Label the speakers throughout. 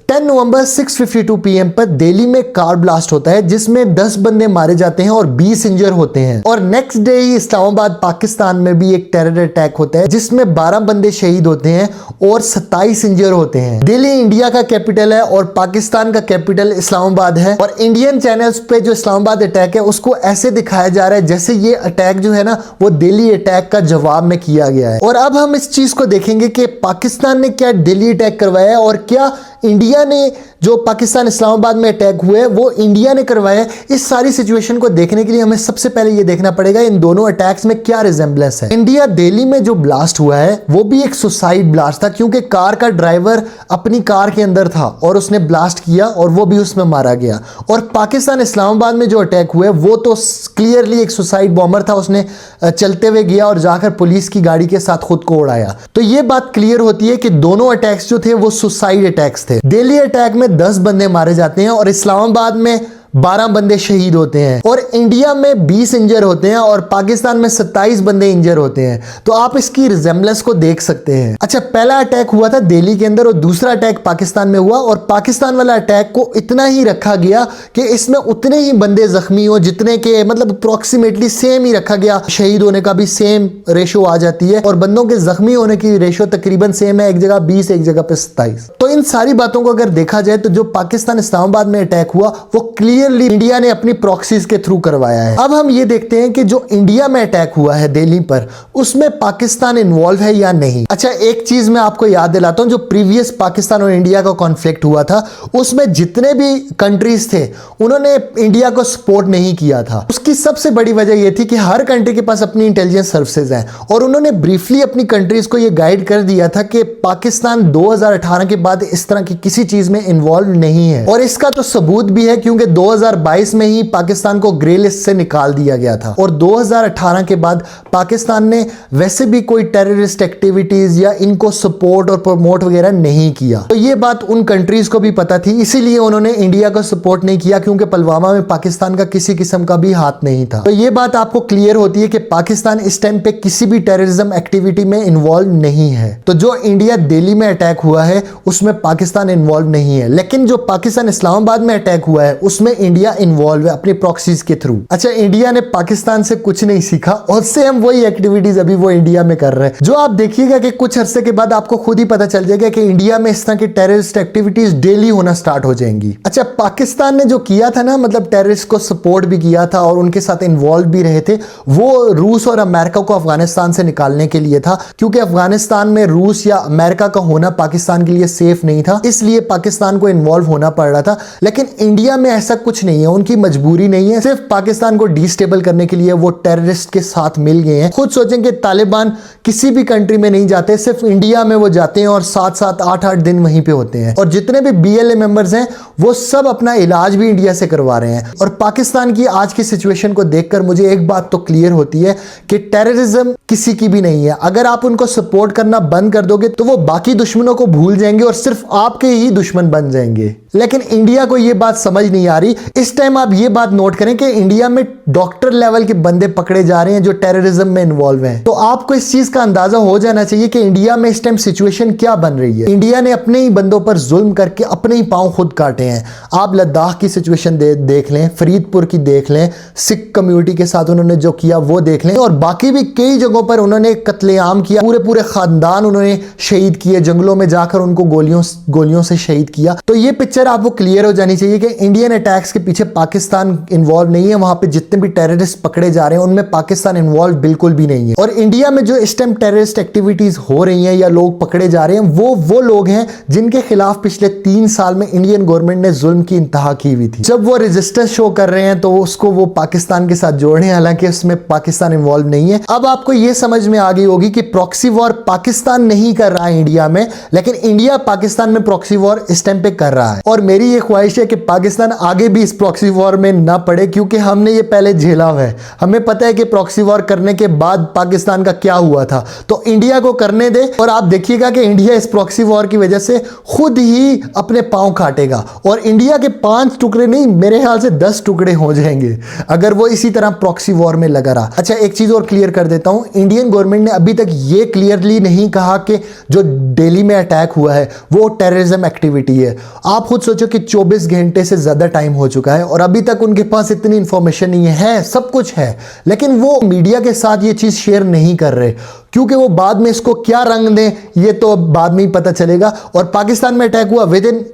Speaker 1: 10 नवंबर 6:52 PM पर दिल्ली में car blast होता है जिसमें 10 बंदे मारे जाते हैं और 20 इंजर होते हैं। और नेक्स्ट डे ही इस्लामाबाद पाकिस्तान में भी एक टेरर अटैक होता है जिसमें 12 बंदे शहीद होते हैं और 27 इंजर होते हैं। दिल्ली इंडिया का कैपिटल है और पाकिस्तान का कैपिटल इस्लामाबाद है। और इंडियन चैनल्स पे जो इस्लामाबाद अटैक है उसको ऐसे दिखाया जा रहा है जैसे ये अटैक जो है ना वो दिल्ली अटैक का जवाब में किया गया है। और अब हम इस चीज को देखेंगे कि पाकिस्तान ने क्या दिल्ली अटैक करवाया है और क्या इंडिया ने जो पाकिस्तान इस्लामाबाद में अटैक हुए वो इंडिया ने करवाया है। इस सारी सिचुएशन को देखने के लिए हमें सबसे पहले ये देखना पड़ेगा इन दोनों अटैक्स में क्या रिजेंबलेंस है। इंडिया दिल्ली में जो ब्लास्ट हुआ है वो भी एक सुसाइड ब्लास्ट था क्योंकि कार का ड्राइवर अपनी कार के अंदर था और उसने ब्लास्ट किया और वो भी उसमें मारा गया। और पाकिस्तान इस्लामाबाद में जो अटैक हुए वो तो क्लियरली एक सुसाइड बॉम्बर था, उसने चलते हुए गया और जाकर पुलिस की गाड़ी के साथ खुद को उड़ाया। तो ये बात क्लियर होती है कि दोनों अटैक्स जो थे वो सुसाइड अटैक्स थे। दिल्ली अटैक में 10 बंदे मारे जाते हैं और इस्लामाबाद में 12 बंदे शहीद होते हैं और इंडिया में 20 इंजर होते हैं और पाकिस्तान में 27 बंदे इंजर होते हैं। तो आप इसकी रिजेंबलेंस को देख सकते हैं। अच्छा, पहला अटैक हुआ था दिल्ली के अंदर और दूसरा अटैक पाकिस्तान में हुआ और पाकिस्तान वाला अटैक को इतना ही रखा गया कि इसमें उतने ही बंदे जख्मी हो जितने के मतलब अप्रोक्सीमेटली सेम ही रखा गया। शहीद होने का भी सेम रेशो आ जाती है और बंदों के जख्मी होने की रेशो तकरीबन सेम है, एक जगह 20 एक जगह पे 27। तो इन सारी बातों को अगर देखा जाए तो जो पाकिस्तान इस्लामाबाद में अटैक हुआ वो क्लियरली इंडिया ने अपनी प्रॉक्सीज के थ्रू करवाया है। अब हम ये देखते हैं कि जो इंडिया में अटैक हुआ है दिल्ली पर उसमें पाकिस्तान इन्वॉल्व है या नहीं। अच्छा, एक चीज मैं आपको याद दिलाता हूं, जो प्रीवियस पाकिस्तान और इंडिया का कॉन्फ्लिक्ट हुआ था उसमें जितने भी कंट्रीज थे उन्होंने इंडिया को सपोर्ट नहीं किया था। उसकी सबसे बड़ी वजह यह थी कि हर कंट्री के पास अपनी इंटेलिजेंस सर्विसेज हैं और उन्होंने ब्रीफली अपनी कंट्रीज को यह गाइड कर दिया था कि पाकिस्तान 2018 के बाद इस तरह की किसी चीज में इन्वॉल्व नहीं है। और इसका तो सबूत भी है क्योंकि 2022 में ही पाकिस्तान को ग्रे लिस्ट से निकाल दिया गया था और 2018 के बाद पाकिस्तान ने वैसे भी कोई टेररिस्ट एक्टिविटीज या इनको सपोर्ट और प्रमोट वगैरह नहीं किया। तो ये बात उन कंट्रीज को भी पता थी, इसीलिए उन्होंने इंडिया को सपोर्ट नहीं किया क्योंकि पुलवामा में पाकिस्तान का किसी किस्म का भी हाथ नहीं था। तो ये बात आपको क्लियर होती है कि पाकिस्तान इस टाइम पे किसी भी टेररिज्म एक्टिविटी में इन्वॉल्व नहीं है। तो जो इंडिया दिल्ली में अटैक हुआ है उसमें पाकिस्तान इन्वॉल्व नहीं है, लेकिन जो पाकिस्तान इस्लामाबाद में अटैक हुआ है उसमें इंडिया इन्वॉल्व है अपनी प्रॉक्सीज के थ्रू। अच्छा, इंडिया ने पाकिस्तान से कुछ नहीं सीखा और सेम वही एक्टिविटीज अभी वो इंडिया में कर रहे हैं। जो आप देखिएगा कि कुछ अरसे के बाद आपको खुद ही पता चल जाएगा कि इंडिया में इस तरह की टेररिस्ट एक्टिविटीज डेली होना स्टार्ट हो जाएंगी। अच्छा, पाकिस्तान ने जो किया था ना, मतलब टेररिस्ट को सपोर्ट भी किया था और उनके साथ इन्वॉल्व भी रहे थे, वो रूस और अमेरिका को अफगानिस्तान से निकालने के लिए था क्योंकि अफगानिस्तान में रूस या अमेरिका का होना पाकिस्तान के लिए सेफ नहीं था, इसलिए पाकिस्तान को इन्वॉल्व होना पड़ रहा था। लेकिन इंडिया में ऐसा कुछ नहीं है, उनकी मजबूरी नहीं है, सिर्फ पाकिस्तान को डिस्टेबल करने के लिए वो टेररिस्ट के साथ मिल गए हैं। खुद सोचें कि तालिबान किसी भी कंट्री में नहीं जाते, सिर्फ इंडिया में वो जाते हैं और 7-7 8-8 दिन वहीं पे होते हैं। और जितने भी BLA मेंबर्स हैं वो सब अपना इलाज भी इंडिया से करवा रहे हैं। और पाकिस्तान की आज की सिचुएशन को देखकर मुझे एक बात तो क्लियर होती है कि टेररिज्म किसी की भी नहीं है। अगर आप उनको सपोर्ट करना बंद कर दोगे तो वो बाकी दुश्मनों को भूल जाएंगे और सिर्फ आपके ही दुश्मन बन जाएंगे। लेकिन इंडिया को ये बात समझ नहीं आ रही। इस टाइम आप ये बात नोट करें कि इंडिया में डॉक्टर लेवल के बंदे पकड़े जा रहे हैं जो टेररिज्म में इन्वॉल्व हैं। तो आपको इस चीज का अंदाजा हो जाना चाहिए कि इंडिया में इस टाइम सिचुएशन क्या बन रही है। इंडिया ने अपने ही बंदों पर जुल्म करके अपने ही पांव खुद काटे हैं। आप लद्दाख की सिचुएशन देख लें, फरीदपुर की देख लें, सिख कम्युनिटी के साथ उन्होंने जो किया वो देख लें, और बाकी भी कई जगहों पर उन्होंने कत्लेआम किया, पूरे पूरे खानदान उन्होंने शहीद किए, जंगलों में जाकर उनको गोलियों से शहीद किया। तो ये पिक्चर आपको क्लियर हो जानी चाहिए कि इंडियन अटैक्स के पीछे पाकिस्तान इन्वॉल्व नहीं है। वहां पे जितने भी टेररिस्ट पकड़े जा रहे हैं उनमें पाकिस्तान इन्वॉल्व बिल्कुल भी नहीं है। और इंडिया में जो इस टाइम टेररिस्ट एक्टिविटीज हो रही हैं या लोग पकड़े जा रहे हैं वो लोग हैं जिनके खिलाफ पिछले 3 साल में इंडियन गवर्नमेंट ने जुल्म की इंतहा की हुई थी। जब वो रेजिस्टेंस शो कर रहे हैं तो उसको वो पाकिस्तान के साथ जोड़ रहे हैं, हालांकि उसमें पाकिस्तान इन्वॉल्व नहीं है। अब आपको ये समझ में आ गई होगी कि प्रॉक्सी वॉर पाकिस्तान नहीं कर रहा है इंडिया में, लेकिन इंडिया पाकिस्तान में प्रॉक्सी वॉर इस टाइम पे कर रहा है। और मेरी ये ख्वाहिश है कि पाकिस्तान आगे भी इस प्रॉक्सी वॉर में ना पड़े, क्योंकि हमने ये पहले झेला हुआ है। हमें पता है कि प्रॉक्सी वॉर करने के बाद पाकिस्तान का क्या हुआ था। तो इंडिया को करने दे और आप देखिएगा कि इंडिया इस प्रॉक्सी वॉर की वजह से खुद ही अपने पांव काटेगा और इंडिया के 5 टुकड़े नहीं, मेरे ख्याल से 10 टुकड़े हो जाएंगे अगर वो इसी तरह प्रॉक्सी वॉर में लगा रहा। अच्छा, एक चीज और क्लियर कर देता हूं, इंडियन गवर्नमेंट ने अभी तक ये क्लियरली नहीं कहा कि जो दिल्ली में अटैक हुआ है वो टेररिज्म एक्टिविटी है। आप खुद सोचो कि 24 घंटे से ज्यादा टाइम हो चुका है और अभी तक उनके पास इतनी इंफॉर्मेशन नहीं है, सब कुछ है, लेकिन वो मीडिया के साथ ये चीज शेयर नहीं कर रहे, क्योंकि वो बाद में इसको क्या रंग दें ये तो बाद में ही पता चलेगा। और पाकिस्तान में अटैक हुआ विद इन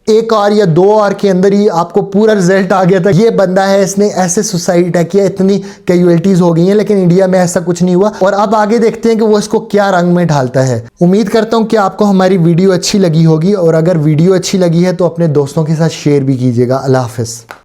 Speaker 1: 1 आवर या 2 आवर के अंदर ही आपको पूरा रिजल्ट आ गया था, ये बंदा है, इसने ऐसे सुसाइड अटैक किया, इतनी कैजुअलिटीज हो गई हैं, लेकिन इंडिया में ऐसा कुछ नहीं हुआ। और अब आगे देखते हैं कि वो इसको क्या रंग में ढालता है। उम्मीद करता हूं कि आपको हमारी वीडियो अच्छी लगी होगी, और अगर वीडियो अच्छी लगी है तो अपने दोस्तों के साथ शेयर भी कीजिएगा। अल्लाह हाफिज।